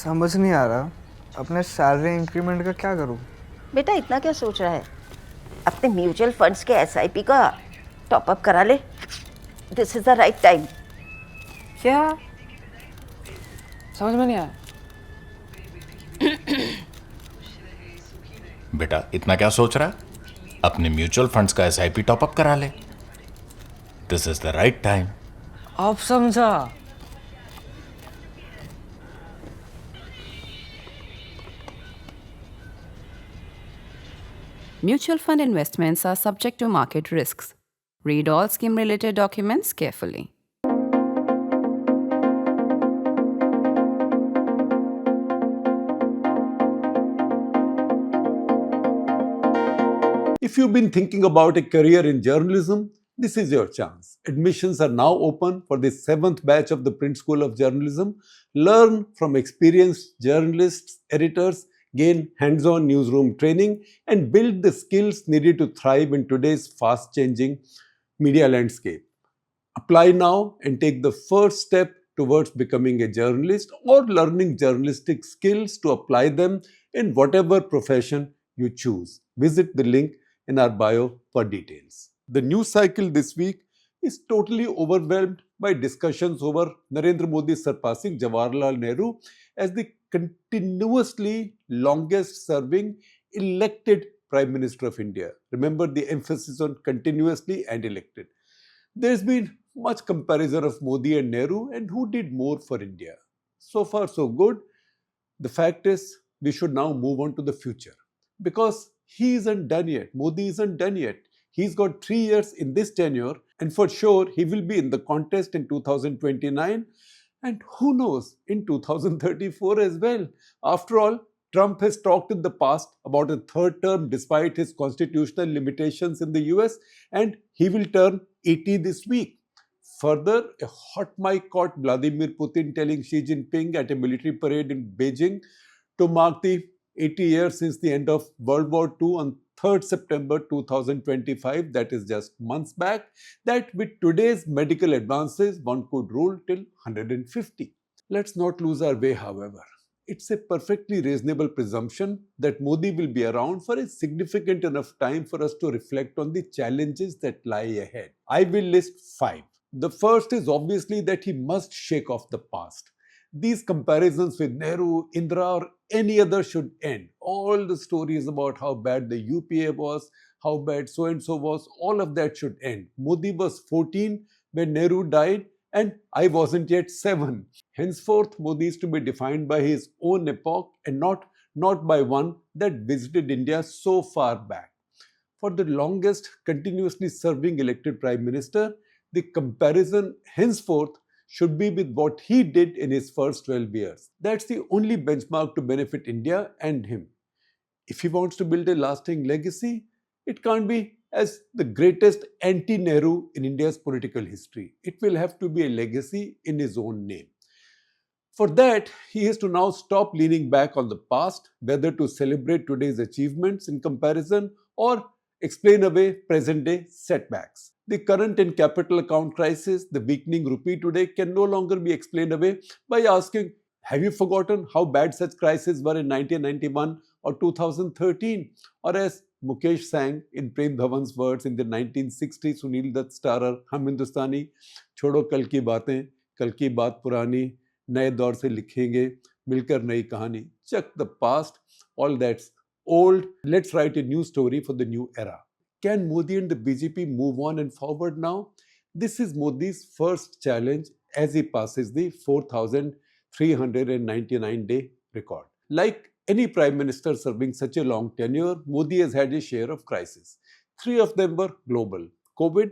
समझ नहीं आ रहा अपने सैलरी इंक्रीमेंट का क्या करूं। बेटा इतना क्या सोच रहा है? अपने म्यूचुअल फंड्स के एसआईपी का टॉप अप करा ले। This is the right time. क्या? समझ में नहीं आया। बेटा इतना क्या सोच रहा है? अपने म्यूचुअल फंड्स का एसआईपी टॉपअप करा ले। This is the right time. अब समझा। Mutual fund investments are subject to market risks. Read all scheme related documents carefully. If you've been thinking about a career in journalism, this is your chance. Admissions are now open for the 7th batch of the Print School of Journalism. Learn from experienced journalists, editors, gain hands-on newsroom training, and build the skills needed to thrive in today's fast-changing media landscape. Apply now and take the first step towards becoming a journalist or learning journalistic skills to apply them in whatever profession you choose. Visit the link in our bio for details. The news cycle this week is totally overwhelmed by discussions over Narendra Modi surpassing Jawaharlal Nehru as the continuously longest serving elected Prime Minister of India. Remember the emphasis on continuously and elected. There's been much comparison of Modi and Nehru and who did more for India. So far so good. The fact is we should now move on to the future because he isn't done yet. Modi isn't done yet. He's got 3 years in this tenure and for sure he will be in the contest in 2029 and who knows in 2034 as well. After all, Trump has talked in the past about a third term despite his constitutional limitations in the US and he will turn 80 this week. Further, a hot mic caught Vladimir Putin telling Xi Jinping at a military parade in Beijing to mark the 80 years since the end of World War II on 3rd September 2025, that is just months back, that with today's medical advances, one could rule till 150. Let's not lose our way, however. It's a perfectly reasonable presumption that Modi will be around for a significant enough time for us to reflect on the challenges that lie ahead. I will list 5. The first is obviously that he must shake off the past. These comparisons with Nehru, Indira, or any other should end. All the stories about how bad the UPA was, how bad so and so was, all of that should end. Modi was 14 when Nehru died, and I wasn't yet 7. Henceforth, Modi is to be defined by his own epoch and not by one that visited India so far back. For the longest continuously serving elected Prime Minister, the comparison henceforth should be with what he did in his first 12 years. That's the only benchmark to benefit India and him. If he wants to build a lasting legacy, it can't be as the greatest anti-Nehru in India's political history. It will have to be a legacy in his own name. For that, he has to now stop leaning back on the past, whether to celebrate today's achievements in comparison or explain away present-day setbacks. The current and capital account crisis, the weakening rupee today can no longer be explained away by asking, have you forgotten how bad such crises were in 1991 or 2013? Or as Mukesh sang in Prem Dhawan's words in the 1960s Sunil Dutt starrer Hum Hindustani, छोड़ो कल की बात पुरानी, नए दौर से लिखेंगे, मिलकर नई कहानी. Chuck the past, all that's old. Let's write a new story for the new era. Can Modi and the BJP move on and forward now? This is Modi's first challenge as he passes the 4,399-day record. Like any prime minister serving such a long tenure, Modi has had a share of crises. 3 of them were global: COVID,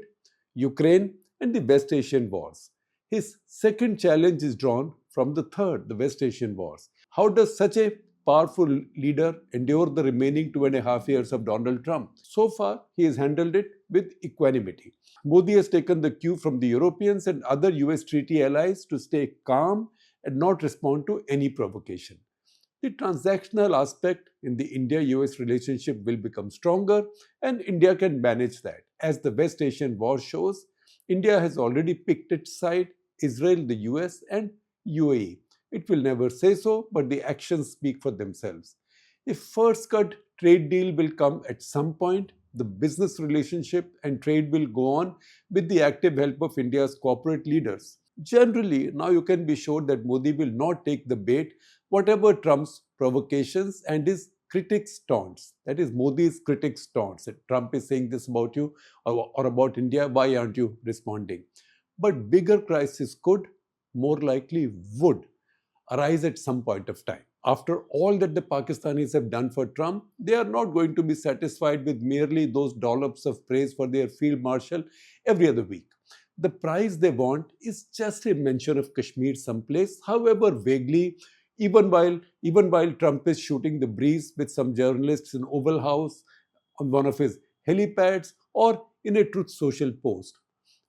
Ukraine, and the West Asian wars. His second challenge is drawn from the third, the West Asian wars. How does such a powerful leader endure the remaining 2.5 years of Donald Trump? So far, he has handled it with equanimity. Modi has taken the cue from the Europeans and other US treaty allies to stay calm and not respond to any provocation. The transactional aspect in the India-US relationship will become stronger and India can manage that. As the West Asian war shows, India has already picked its side: Israel, the US, and UAE. It will never say so, but the actions speak for themselves. If first cut trade deal will come at some point, the business relationship and trade will go on with the active help of India's corporate leaders. Generally, now you can be sure that Modi will not take the bait, whatever Trump's provocations and his critics' taunts. That is Modi's critics' taunts. That Trump is saying this about you or about India. Why aren't you responding? But bigger crisis could, more likely would, arise at some point of time. After all that the Pakistanis have done for Trump, they are not going to be satisfied with merely those dollops of praise for their field marshal every other week. The prize they want is just a mention of Kashmir someplace, however vaguely, even while Trump is shooting the breeze with some journalists in Oval House, on one of his helipads, or in a Truth Social post.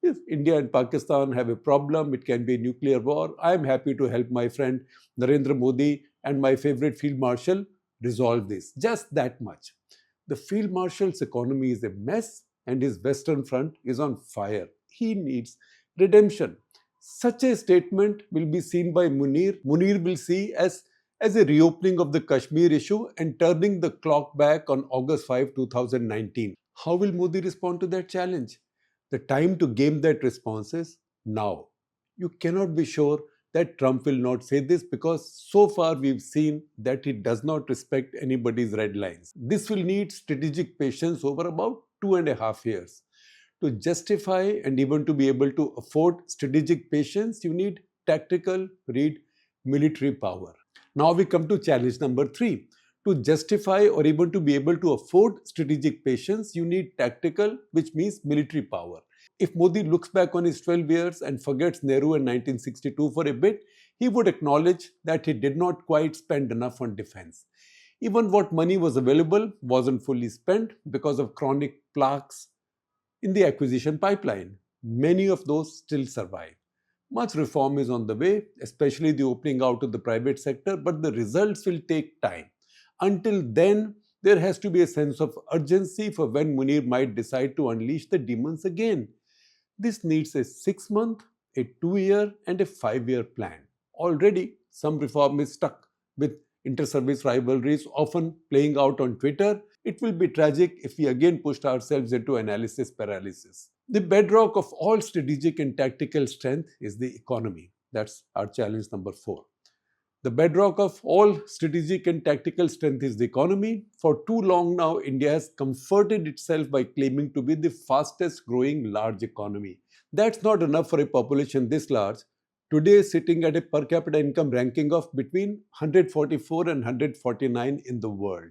If India and Pakistan have a problem, it can be a nuclear war. I am happy to help my friend Narendra Modi and my favorite Field Marshal resolve this. Just that much. The Field Marshal's economy is a mess and his Western Front is on fire. He needs redemption. Such a statement will be seen by Munir. Munir will see as a reopening of the Kashmir issue and turning the clock back on August 5, 2019. How will Modi respond to that challenge? The time to game that response is now. You cannot be sure that Trump will not say this because so far we've seen that he does not respect anybody's red lines. This will need strategic patience over about 2.5 years. To justify and even to be able to afford strategic patience, you need tactical, read military power. Now we come to challenge number 3. To justify or even to be able to afford strategic patience, you need tactical, which means military power. If Modi looks back on his 12 years and forgets Nehru in 1962 for a bit, he would acknowledge that he did not quite spend enough on defense. Even what money was available wasn't fully spent because of chronic plaques in the acquisition pipeline. Many of those still survive. Much reform is on the way, especially the opening out of the private sector, but the results will take time. Until then, there has to be a sense of urgency for when Munir might decide to unleash the demons again. This needs a 6-month, a 2-year, and a 5-year plan. Already, some reform is stuck with inter-service rivalries often playing out on Twitter. It will be tragic if we again pushed ourselves into analysis paralysis. The bedrock of all strategic and tactical strength is the economy. That's our challenge number 4. The bedrock of all strategic and tactical strength is the economy. For too long now, India has comforted itself by claiming to be the fastest growing large economy. That's not enough for a population this large. Today, sitting at a per capita income ranking of between 144 and 149 in the world.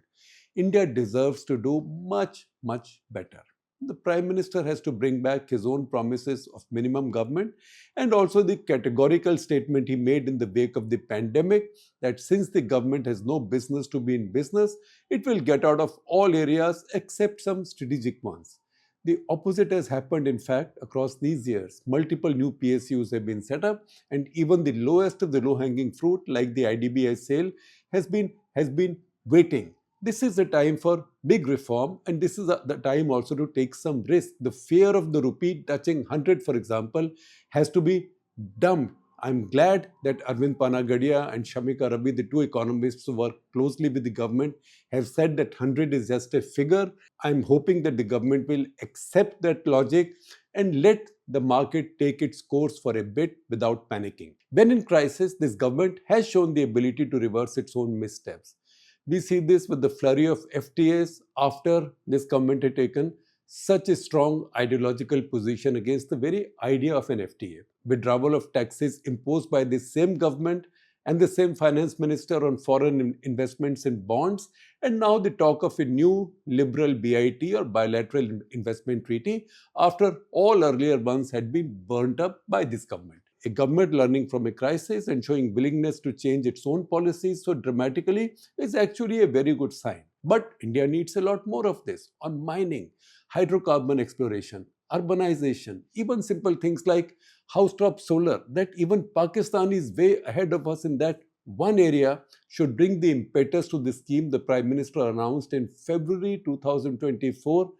India deserves to do much, much better. The Prime Minister has to bring back his own promises of minimum government and also the categorical statement he made in the wake of the pandemic that since the government has no business to be in business, it will get out of all areas except some strategic ones. The opposite has happened, in fact, across these years. Multiple new PSUs have been set up, and even the lowest of the low-hanging fruit, like the IDBI sale, has been waiting. This is the time for big reform, and this is the time also to take some risk. The fear of the rupee touching 100, for example, has to be dumped. I'm glad that Arvind Panagadia and Shamika Ravi, the two economists who work closely with the government, have said that 100 is just a figure. I'm hoping that the government will accept that logic and let the market take its course for a bit without panicking. When in crisis, this government has shown the ability to reverse its own missteps. We see this with the flurry of FTAs after this government had taken such a strong ideological position against the very idea of an FTA. Withdrawal of taxes imposed by the same government and the same finance minister on foreign investments in bonds, and now the talk of a new liberal BIT or bilateral investment treaty after all earlier ones had been burnt up by this government. A government learning from a crisis and showing willingness to change its own policies so dramatically is actually a very good sign. But India needs a lot more of this on mining, hydrocarbon exploration, urbanization, even simple things like housetop solar, that even Pakistan is way ahead of us in that one area should bring the impetus to the scheme the Prime Minister announced in February 2024.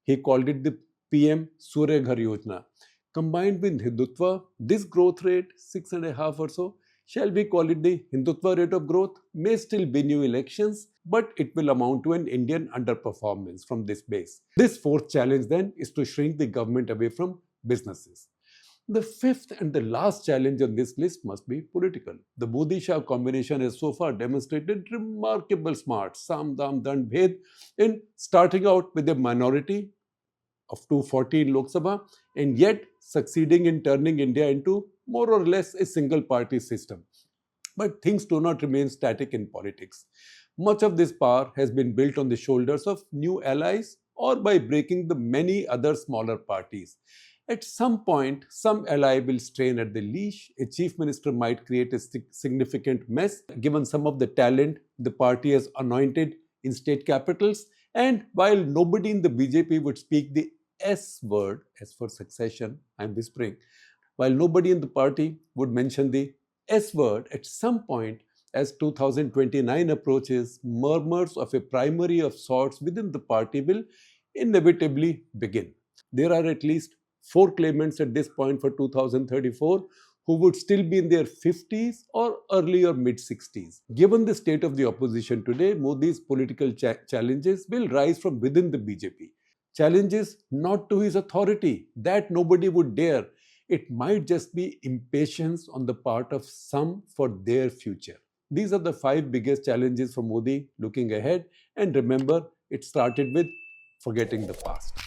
He called it the PM Surya Ghar Yojana. Combined with Hindutva, this growth rate, 6.5 or so, Shall we call it the Hindutva rate of growth? May still be new elections, but it will amount to an Indian underperformance from this base. This fourth challenge then is to shrink the government away from businesses. The fifth and the last challenge on this list must be political. The Modi-Shah combination has so far demonstrated remarkable smarts, Sam Dam Dand Bhed, in starting out with a minority of 240 in Lok Sabha and yet succeeding in turning India into more or less a single party system. But things do not remain static in politics. Much of this power has been built on the shoulders of new allies or by breaking the many other smaller parties. At some point, some ally will strain at the leash. A chief minister might create a significant mess given some of the talent the party has anointed in state capitals. And while nobody in the BJP would speak the S word, as for succession, I'm whispering, while nobody in the party would mention the S word, at some point, as 2029 approaches, murmurs of a primary of sorts within the party will inevitably begin. There are at least 4 claimants at this point for 2034 who would still be in their 50s or early or mid 60s. Given the state of the opposition today, Modi's political challenges will rise from within the BJP. Challenges not to his authority, that nobody would dare. It might just be impatience on the part of some for their future. These are the 5 biggest challenges for Modi looking ahead. And remember, it started with forgetting the past.